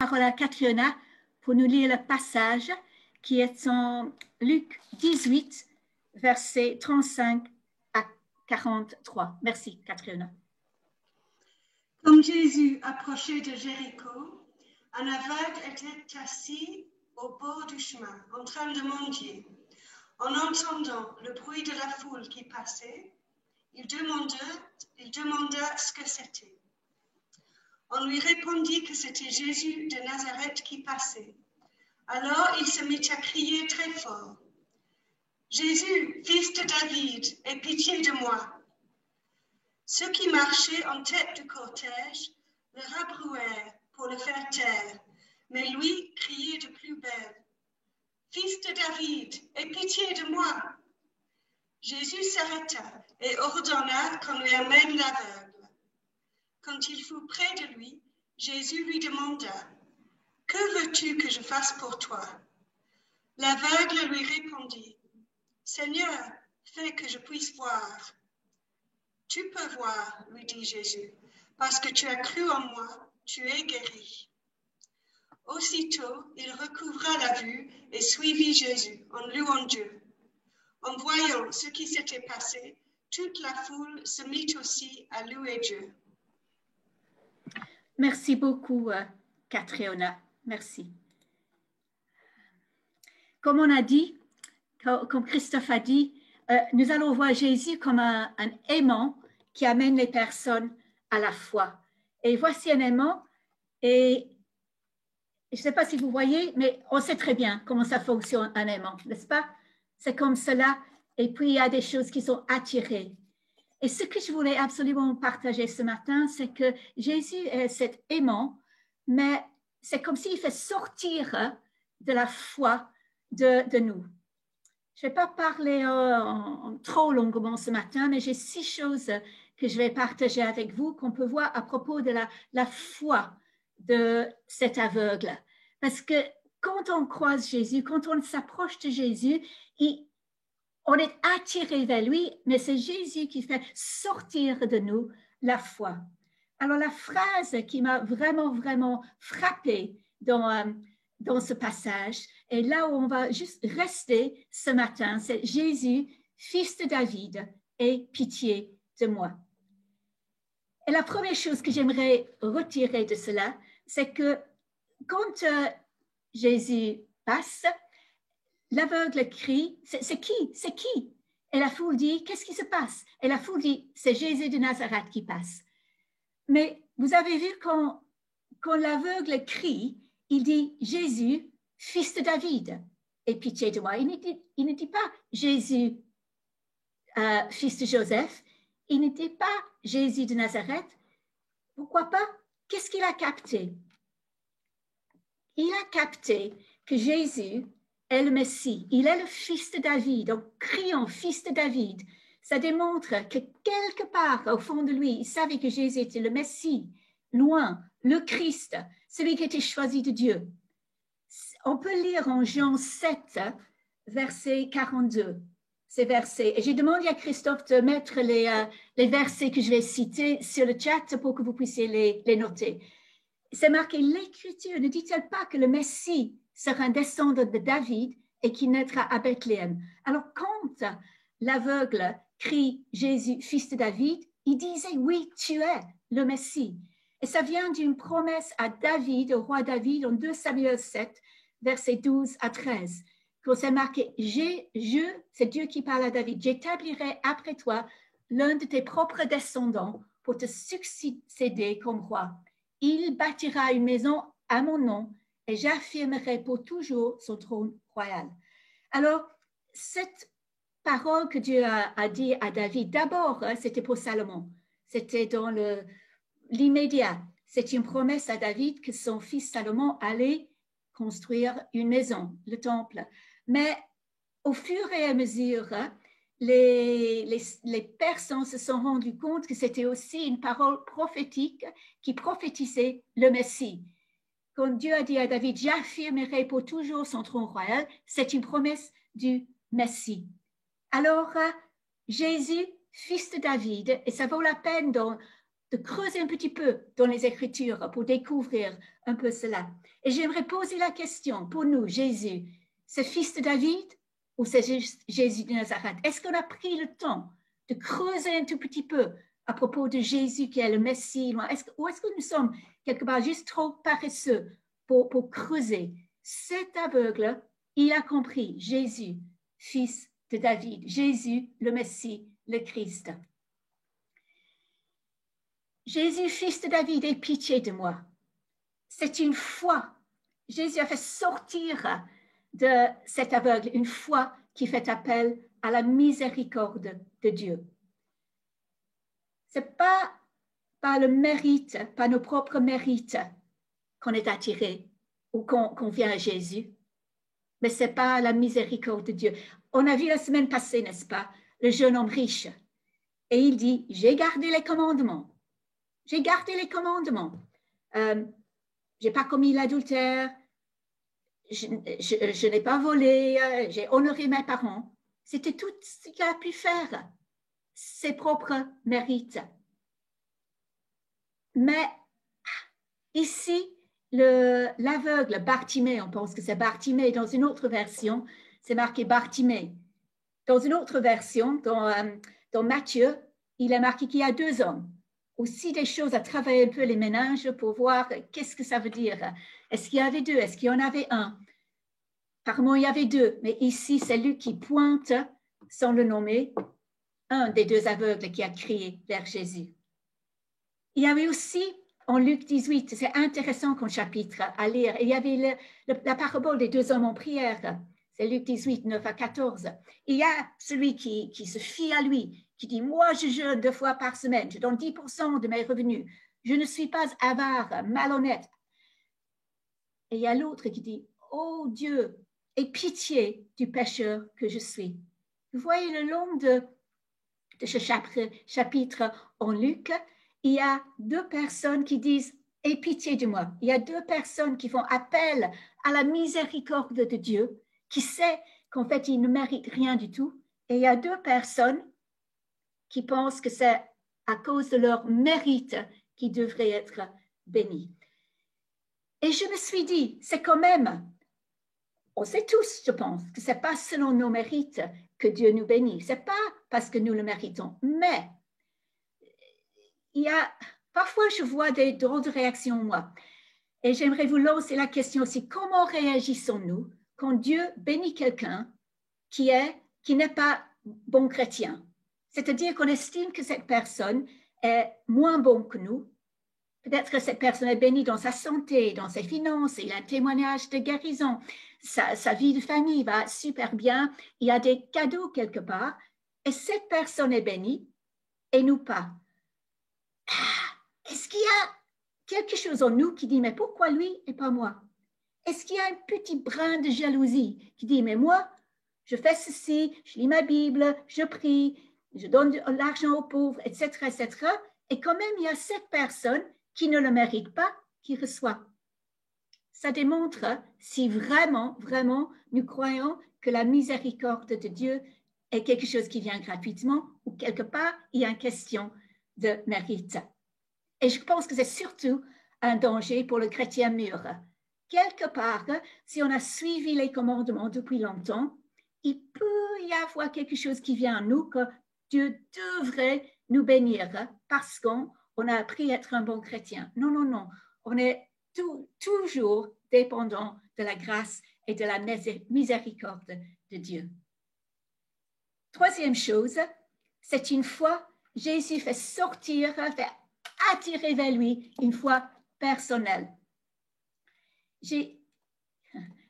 parole à Catriona pour nous lire le passage qui est en Luc 18, versets 35 à 43. Merci, Catriona. Comme Jésus approchait de Jéricho, un aveugle était assis au bord du chemin, en train de mendier. En entendant le bruit de la foule qui passait, il demanda ce que c'était. On lui répondit que c'était Jésus de Nazareth qui passait. Alors il se mit à crier très fort. « Jésus, fils de David, aie pitié de moi. » Ceux qui marchaient en tête du cortège le rabrouèrent pour le faire taire, mais lui criait de plus belle. « Fils de David, aie pitié de moi. » Jésus s'arrêta et ordonna qu'on lui amène l'aveugle. Quand il fut près de lui, Jésus lui demanda « Que veux-tu que je fasse pour toi ?» L'aveugle lui répondit « Seigneur, fais que je puisse voir. » « Tu peux voir, lui dit Jésus, parce que tu as cru en moi, tu es guéri. » Aussitôt, il recouvra la vue et suivit Jésus en louant Dieu. En voyant ce qui s'était passé, toute la foule se mit aussi à louer Dieu. Merci beaucoup, Catriona. Merci. Comme on a dit, comme Christophe a dit, nous allons voir Jésus comme un aimant qui amène les personnes à la foi. Et voici un aimant, et je ne sais pas si vous voyez, mais on sait très bien comment ça fonctionne un aimant, n'est-ce pas? C'est comme cela, et puis il y a des choses qui sont attirées. Et ce que je voulais absolument partager ce matin, c'est que Jésus est cet aimant, mais c'est comme s'il fait sortir de la foi de nous. Je ne vais pas parler trop longuement ce matin, mais j'ai 6 choses que je vais partager avec vous qu'on peut voir à propos de la foi de cet aveugle. Parce que quand on croise Jésus, quand on s'approche de Jésus, on est attiré vers lui, mais c'est Jésus qui fait sortir de nous la foi. Alors la phrase qui m'a vraiment frappée dans ce passage, et là où on va juste rester ce matin, c'est Jésus, fils de David, aie pitié de moi. Et la première chose que j'aimerais retirer de cela, c'est que quand Jésus passe, l'aveugle crie, c'est qui? C'est qui? Et la foule dit, qu'est-ce qui se passe? Et la foule dit, c'est Jésus de Nazareth qui passe. Mais vous avez vu quand l'aveugle crie, il dit, Jésus, fils de David, aie pitié de moi. Il ne dit pas Jésus, fils de Joseph. Il ne dit pas Jésus de Nazareth. Pourquoi pas? Qu'est-ce qu'il a capté? Il a capté que Jésus est le Messie. Il est le fils de David. En criant fils de David, ça démontre que quelque part au fond de lui, il savait que Jésus était le Messie, loin, le Christ, celui qui était choisi de Dieu. On peut lire en Jean 7, verset 42, ces versets. Et j'ai demandé à Christophe de mettre les versets que je vais citer sur le chat pour que vous puissiez les noter. C'est marqué, l'Écriture ne dit-elle pas que le Messie sera un descendant de David et qui naîtra à Bethléem? Alors quand l'aveugle crie Jésus, fils de David, il disait, oui, tu es le Messie. Et ça vient d'une promesse à David, au roi David, en 2 Samuel 7, versets 12 à 13, quand c'est marqué, c'est Dieu qui parle à David, j'établirai après toi l'un de tes propres descendants pour te succéder comme roi. Il bâtira une maison à mon nom et j'affirmerai pour toujours son trône royal. Alors, cette parole que Dieu a dit à David, d'abord, c'était pour Salomon. C'était dans l'immédiat. C'est une promesse à David que son fils Salomon allait construire une maison, le temple. Mais au fur et à mesure, les personnes se sont rendues compte que c'était aussi une parole prophétique qui prophétisait le Messie. Quand Dieu a dit à David, j'affirmerai pour toujours son trône royal, c'est une promesse du Messie. Alors, Jésus, fils de David, et ça vaut la peine dans de creuser un petit peu dans les Écritures pour découvrir un peu cela. Et j'aimerais poser la question pour nous, Jésus, c'est fils de David ou c'est Jésus de Nazareth? Est-ce qu'on a pris le temps de creuser un tout petit peu à propos de Jésus qui est le Messie? Ou est-ce que nous sommes quelque part juste trop paresseux pour creuser? Cet aveugle, il a compris Jésus, fils de David, Jésus, le Messie, le Christ. Jésus, fils de David, aie pitié de moi. C'est une foi. Jésus a fait sortir de cet aveugle une foi qui fait appel à la miséricorde de Dieu. Ce n'est pas par le mérite, par nos propres mérites qu'on est attiré ou qu'on vient à Jésus, mais c'est pas la miséricorde de Dieu. On a vu la semaine passée, n'est-ce pas, le jeune homme riche. Et il dit, j'ai gardé les commandements. J'ai gardé les commandements. J'ai pas commis l'adultère. Je n'ai pas volé. J'ai honoré mes parents. C'était tout ce qu'il a pu faire. Ses propres mérites. Mais ici, l'aveugle, Bartimée, on pense que c'est Bartimée. Dans une autre version, c'est marqué Bartimée. Dans une autre version, dans Matthieu, il est marqué qu'il y a 2 hommes. Aussi des choses à travailler un peu les méninges pour voir qu'est-ce que ça veut dire. Est-ce qu'il y avait 2? Est-ce qu'il y en avait un? Apparemment, il y avait 2. Mais ici, c'est lui qui pointe, sans le nommer, un des 2 aveugles qui a crié vers Jésus. Il y avait aussi, en Luc 18, c'est intéressant comme chapitre à lire, il y avait la parabole des 2 hommes en prière. C'est Luc 18, 9 à 14. Il y a celui qui se fie à lui, qui dit, moi je jeûne 2 fois par semaine, je donne 10% de mes revenus, je ne suis pas avare, malhonnête. Et il y a l'autre qui dit, oh Dieu, aie pitié du pécheur que je suis. Vous voyez, le long de ce chapitre en Luc, il y a 2 personnes qui disent, aie pitié de moi. Il y a 2 personnes qui font appel à la miséricorde de Dieu, qui sait qu'en fait, il ne mérite rien du tout. Et il y a 2 personnes qui pensent que c'est à cause de leur mérite qu'ils devraient être bénis. Et je me suis dit, c'est quand même, on sait tous, je pense, que ce n'est pas selon nos mérites que Dieu nous bénit. Ce n'est pas parce que nous le méritons. Mais il y a, parfois je vois des drôles de réactions, moi. Et j'aimerais vous lancer la question aussi, comment réagissons-nous quand Dieu bénit quelqu'un qui n'est pas bon chrétien? C'est-à-dire qu'on estime que cette personne est moins bonne que nous. Peut-être que cette personne est bénie dans sa santé, dans ses finances, il a un témoignage de guérison, sa vie de famille va super bien, il y a des cadeaux quelque part, et cette personne est bénie, et nous pas. Est-ce qu'il y a quelque chose en nous qui dit, mais pourquoi lui et pas moi? Est-ce qu'il y a un petit brin de jalousie qui dit, mais moi, je fais ceci, je lis ma Bible, je prie, je donne de l'argent aux pauvres, etc., etc., et quand même, il y a cette personne qui ne le mérite pas, qui reçoit. Ça démontre si vraiment, vraiment, nous croyons que la miséricorde de Dieu est quelque chose qui vient gratuitement ou quelque part, il y a une question de mérite. Et je pense que c'est surtout un danger pour le chrétien mûr. Quelque part, si on a suivi les commandements depuis longtemps, il peut y avoir quelque chose qui vient à nous que Dieu devrait nous bénir parce qu'on a appris à être un bon chrétien. Non, non, non. On est toujours dépendant de la grâce et de la miséricorde de Dieu. 3e chose, c'est une foi, Jésus fait sortir, fait attirer vers lui une foi personnelle.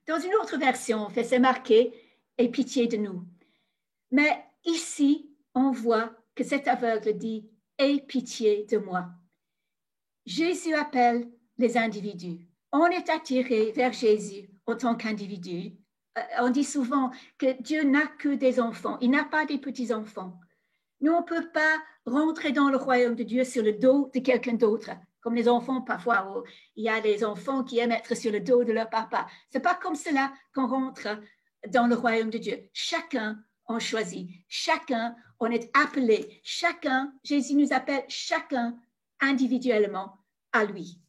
Dans une autre version, c'est marqué « Aie pitié de nous ». Mais ici, on voit que cet aveugle dit « Aie pitié de moi ». Jésus appelle les individus. On est attiré vers Jésus en tant qu'individu. On dit souvent que Dieu n'a que des enfants, il n'a pas des petits-enfants. Nous, on ne peut pas rentrer dans le royaume de Dieu sur le dos de quelqu'un d'autre, comme les enfants parfois. Il y a des enfants qui aiment être sur le dos de leur papa. Ce n'est pas comme cela qu'on rentre dans le royaume de Dieu. Chacun on choisit, chacun on est appelé, chacun, Jésus nous appelle chacun individuellement à lui.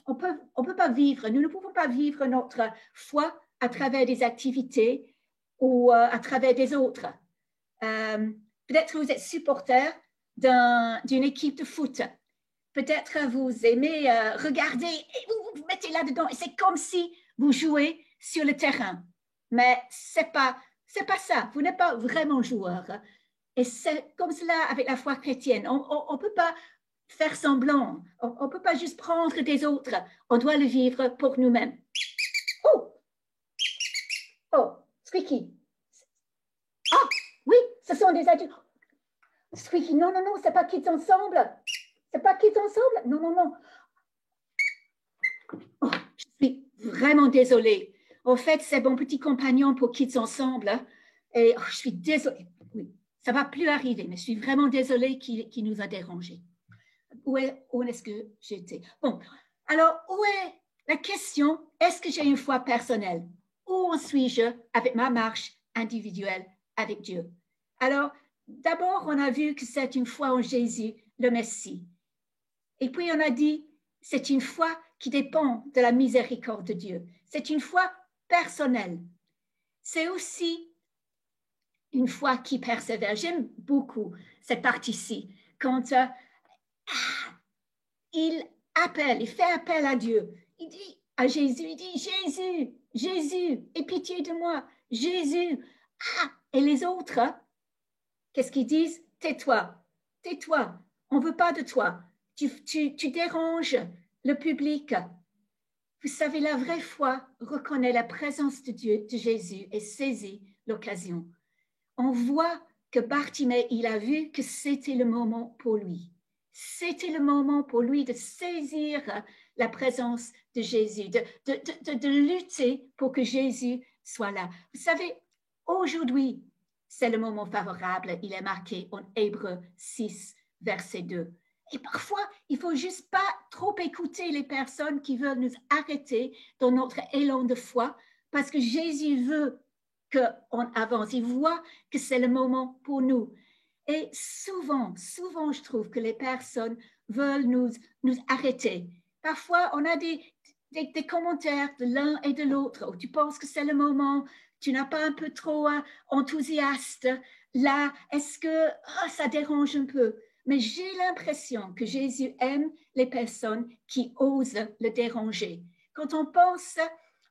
On peut pas vivre, nous ne pouvons pas vivre notre foi à travers des activités ou à travers des autres. Peut-être que vous êtes supporter d'une équipe de foot. Peut-être vous aimez regarder et vous mettez là-dedans. Et c'est comme si vous jouez sur le terrain. Mais c'est pas ça. Vous n'êtes pas vraiment joueur. Et c'est comme cela avec la foi chrétienne. On ne peut pas faire semblant. On ne peut pas juste prendre des autres. On doit le vivre pour nous-mêmes. Oh, Squeaky. Ah, oui, ce sont des adultes. Squeaky, non, c'est pas Kids Ensemble. C'est pas Kids Ensemble. Non. Oh, je suis vraiment désolée. En fait, c'est mon petit compagnon pour Kids Ensemble. Et je suis désolée. Oui, ça va plus arriver, mais je suis vraiment désolée qu'il nous a dérangés. Où est-ce que j'étais? Bon, alors, où est la question? Est-ce que j'ai une foi personnelle? Où en suis-je avec ma marche individuelle avec Dieu? Alors, d'abord, on a vu que c'est une foi en Jésus, le Messie. Et puis, on a dit, c'est une foi qui dépend de la miséricorde de Dieu. C'est une foi personnelle. C'est aussi une foi qui persévère. J'aime beaucoup cette partie-ci. Quand il fait appel à Dieu. Il dit à Jésus, Jésus, aie pitié de moi. Jésus. Et les autres, qu'est-ce qu'ils disent? Tais-toi, on ne veut pas de toi. Tu déranges le public. Vous savez, la vraie foi reconnaît la présence de Dieu, de Jésus, et saisit l'occasion. On voit que Bartimée, il a vu que c'était le moment pour lui. C'était le moment pour lui de saisir la présence de Jésus, de lutter pour que Jésus soit là. Vous savez, aujourd'hui, c'est le moment favorable. Il est marqué en Hébreux 6, verset 2. Et parfois, il ne faut juste pas trop écouter les personnes qui veulent nous arrêter dans notre élan de foi, parce que Jésus veut qu'on avance. Il voit que c'est le moment pour nous. Et souvent, je trouve que les personnes veulent nous arrêter. Parfois, on a des commentaires de l'un et de l'autre. Tu penses que c'est le moment, tu n'as pas un peu trop enthousiaste. Là, est-ce que ça dérange un peu? Mais j'ai l'impression que Jésus aime les personnes qui osent le déranger. Quand on pense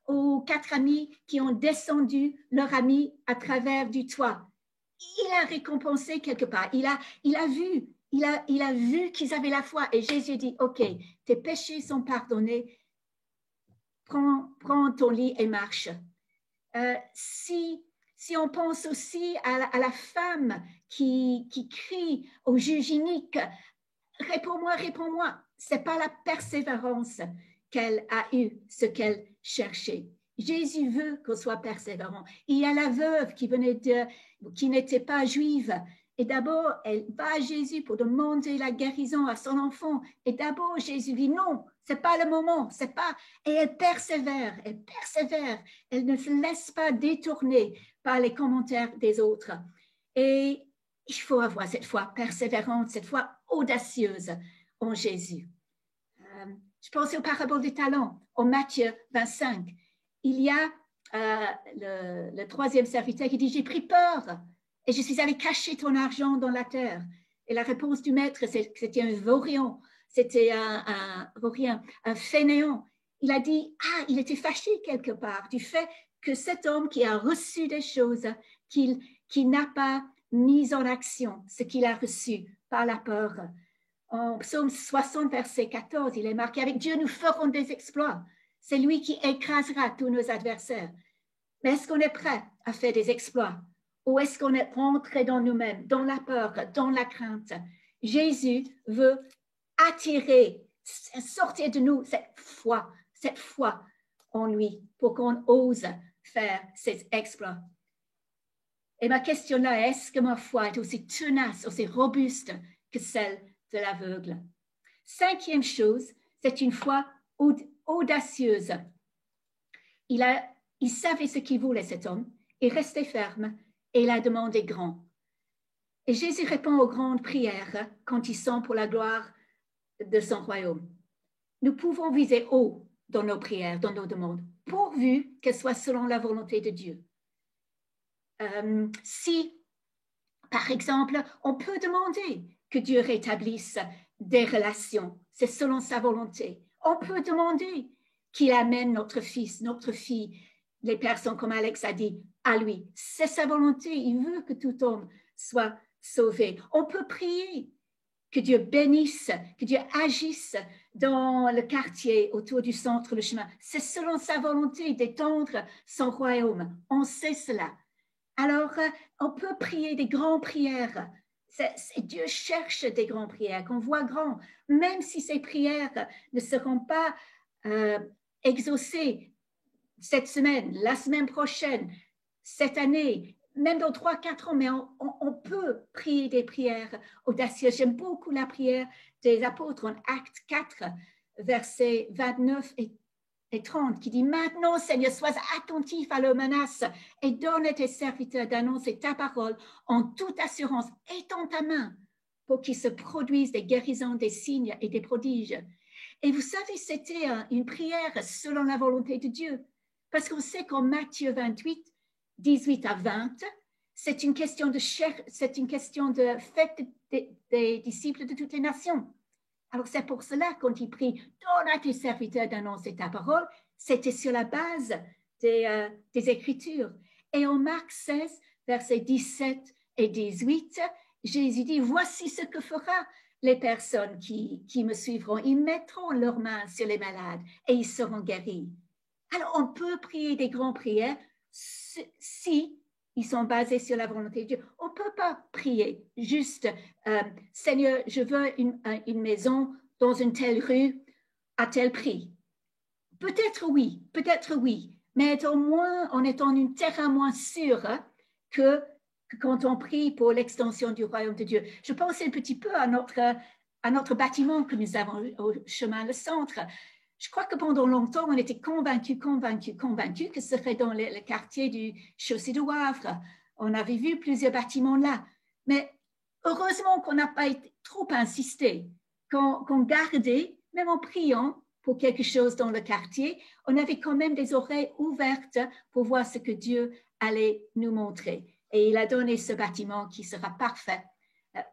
aux 4 amis qui ont descendu leur ami à travers du toit, il a récompensé quelque part. Il a vu qu'ils avaient la foi. Et Jésus dit, OK, tes péchés sont pardonnés. Prends ton lit et marche. Si on pense aussi à la femme qui crie au juge inique, réponds-moi. Ce n'est pas la persévérance qu'elle a eu, ce qu'elle cherchait. Jésus veut qu'on soit persévérant. Il y a la veuve qui n'était pas juive. Et d'abord, elle va à Jésus pour demander la guérison à son enfant. Et d'abord, Jésus dit non, ce n'est pas le moment, c'est pas. Et elle persévère. Elle ne se laisse pas détourner par les commentaires des autres. Et il faut avoir cette foi persévérante, cette foi audacieuse en Jésus. Je pense aux paraboles des talents, en Matthieu 25. Il y a le troisième serviteur qui dit, j'ai pris peur et je suis allé cacher ton argent dans la terre. Et la réponse du maître, c'était un vaurien, c'était un fainéant. Il a dit, il était fâché quelque part du fait que cet homme qui a reçu des choses qu'il n'a pas mis en action, ce qu'il a reçu par la peur. En psaume 60, verset 14, il est marqué, avec Dieu, nous ferons des exploits. C'est lui qui écrasera tous nos adversaires. Mais est-ce qu'on est prêt à faire des exploits? Ou est-ce qu'on est rentré dans nous-mêmes, dans la peur, dans la crainte? Jésus veut attirer, sortir de nous cette foi en lui, pour qu'on ose faire ces exploits. Et ma question là, est-ce que ma foi est aussi tenace, aussi robuste que celle de l'aveugle? 5e chose, c'est une foi audacieuse. Il savait ce qu'il voulait, cet homme. Il restait ferme et il a demandé grand. Et Jésus répond aux grandes prières quand ils sont pour la gloire de son royaume. Nous pouvons viser haut dans nos prières, dans nos demandes, pourvu qu'elles soient selon la volonté de Dieu. Si, par exemple, on peut demander que Dieu rétablisse des relations, c'est selon sa volonté. On peut demander qu'il amène notre fils, notre fille, les personnes, comme Alex a dit, à lui. C'est sa volonté, il veut que tout homme soit sauvé. On peut prier que Dieu bénisse, que Dieu agisse dans le quartier autour du centre, le chemin. C'est selon sa volonté d'étendre son royaume. On sait cela. Alors, on peut prier des grandes prières. Dieu cherche des grandes prières, qu'on voit grand, même si ces prières ne seront pas exaucées cette semaine, la semaine prochaine, cette année, même dans 3-4 ans, mais on peut prier des prières audacieuses. J'aime beaucoup la prière des apôtres en Acte 4, versets 29 et 30, qui dit « Maintenant, Seigneur, sois attentif à leurs menaces et donne à tes serviteurs d'annoncer ta parole en toute assurance. Étends ta main pour qu'il se produise des guérisons, des signes et des prodiges. » Et vous savez, c'était une prière selon la volonté de Dieu. Parce qu'on sait qu'en Matthieu 28, 18 à 20, c'est une question de fête des disciples de toutes les nations. Alors c'est pour cela, quand il prie, donne à tes serviteurs d'annoncer ta parole, c'était sur la base des Écritures. Et en Marc 16, versets 17 et 18, Jésus dit, voici ce que fera les personnes qui me suivront. Ils mettront leurs mains sur les malades et ils seront guéris. Alors, on peut prier des grandes prières si ils sont basés sur la volonté de Dieu. On ne peut pas prier juste Seigneur, je veux une maison dans une telle rue à tel prix. Peut-être oui, mais au moins on est en un terrain moins sûr que quand on prie pour l'extension du royaume de Dieu. Je pense un petit peu à notre bâtiment que nous avons au chemin le centre. Je crois que pendant longtemps, on était convaincus que ce serait dans le quartier du Chaussée de Wavre. On avait vu plusieurs bâtiments là. Mais heureusement qu'on n'a pas trop insisté, qu'on gardait, même en priant pour quelque chose dans le quartier, on avait quand même des oreilles ouvertes pour voir ce que Dieu allait nous montrer. Et il a donné ce bâtiment qui sera parfait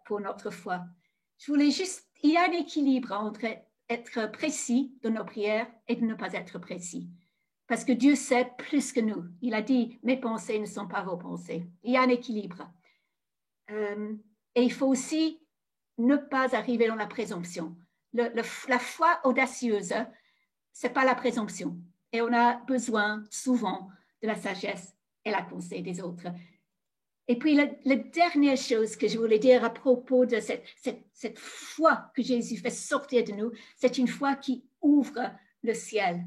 pour notre foi. Je voulais juste, il y a un équilibre entre être précis dans nos prières et de ne pas être précis. Parce que Dieu sait plus que nous. Il a dit, mes pensées ne sont pas vos pensées. Il y a un équilibre. Et il faut aussi ne pas arriver dans la présomption. La foi audacieuse, ce n'est pas la présomption. Et on a besoin souvent de la sagesse et la conseil des autres. Et puis, la dernière chose que je voulais dire à propos de cette foi que Jésus fait sortir de nous, c'est une foi qui ouvre le ciel.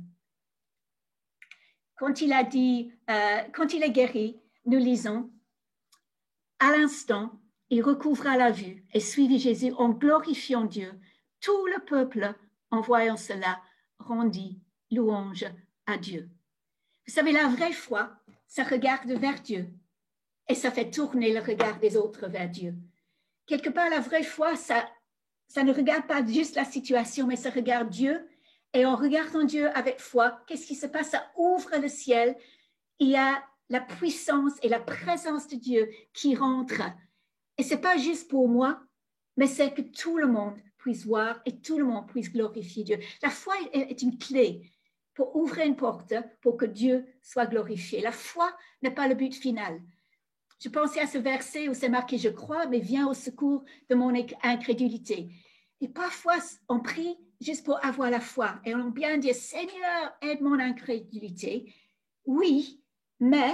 Quand il a dit, quand il est guéri, nous lisons, à l'instant, il recouvra la vue et suivit Jésus en glorifiant Dieu. Tout le peuple, en voyant cela, rendit louange à Dieu. Vous savez, la vraie foi, ça regarde vers Dieu. Et ça fait tourner le regard des autres vers Dieu. Quelque part, la vraie foi, ça ne regarde pas juste la situation, mais ça regarde Dieu. Et en regardant Dieu avec foi, qu'est-ce qui se passe? Ça ouvre le ciel. Il y a la puissance et la présence de Dieu qui rentre. Et ce n'est pas juste pour moi, mais c'est que tout le monde puisse voir et tout le monde puisse glorifier Dieu. La foi est une clé pour ouvrir une porte pour que Dieu soit glorifié. La foi n'est pas le but final. Je pensais à ce verset où c'est marqué « Je crois, mais viens au secours de mon incrédulité ». Et parfois, on prie juste pour avoir la foi. Et on bien dit « Seigneur, aide mon incrédulité ». Oui, mais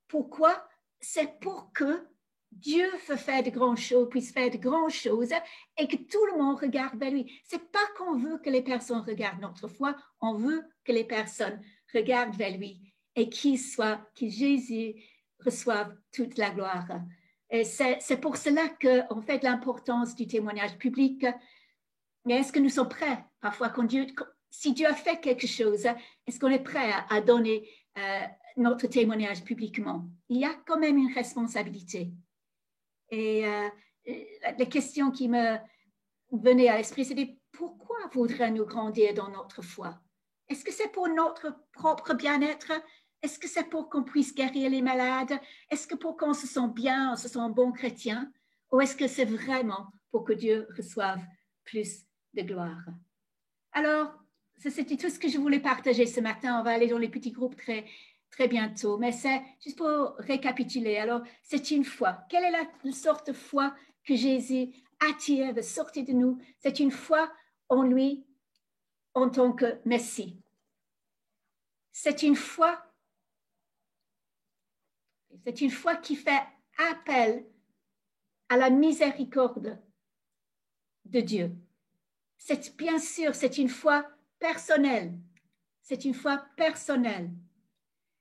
pourquoi? C'est pour que Dieu puisse faire de grandes choses et que tout le monde regarde vers lui. Ce n'est pas qu'on veut que les personnes regardent notre foi, on veut que les personnes regardent vers lui et que Jésus reçoivent toute la gloire. Et c'est pour cela qu'on fait l'importance du témoignage public. Mais est-ce que nous sommes prêts? Parfois, si Dieu a fait quelque chose, est-ce qu'on est prêt à donner notre témoignage publiquement? Il y a quand même une responsabilité. Et la question qui me venait à l'esprit, c'était voudrait-nous grandir dans notre foi? Est-ce que c'est pour notre propre bien-être? Est-ce que c'est pour qu'on puisse guérir les malades? Est-ce que pour qu'on se sente bien, on se sent bon chrétien? Ou est-ce que c'est vraiment pour que Dieu reçoive plus de gloire? Alors, c'était tout ce que je voulais partager ce matin. On va aller dans les petits groupes très bientôt. Mais c'est juste pour récapituler. Alors, c'est une foi. Quelle est la sorte de foi que Jésus attire de sortir de nous? C'est une foi en lui en tant que Messie. C'est une foi qui fait appel à la miséricorde de Dieu. Bien sûr, c'est une foi personnelle. C'est une foi personnelle.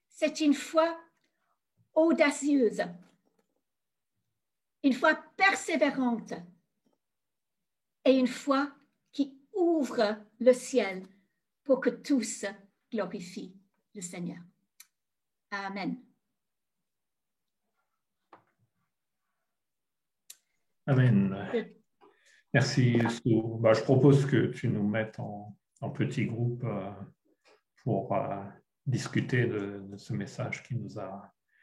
C'est une foi audacieuse. Une foi persévérante. Et une foi qui ouvre le ciel pour que tous glorifient le Seigneur. Amen. Amen. Merci, Sue. Je propose que tu nous mettes en petit groupe pour discuter de ce message qui nous a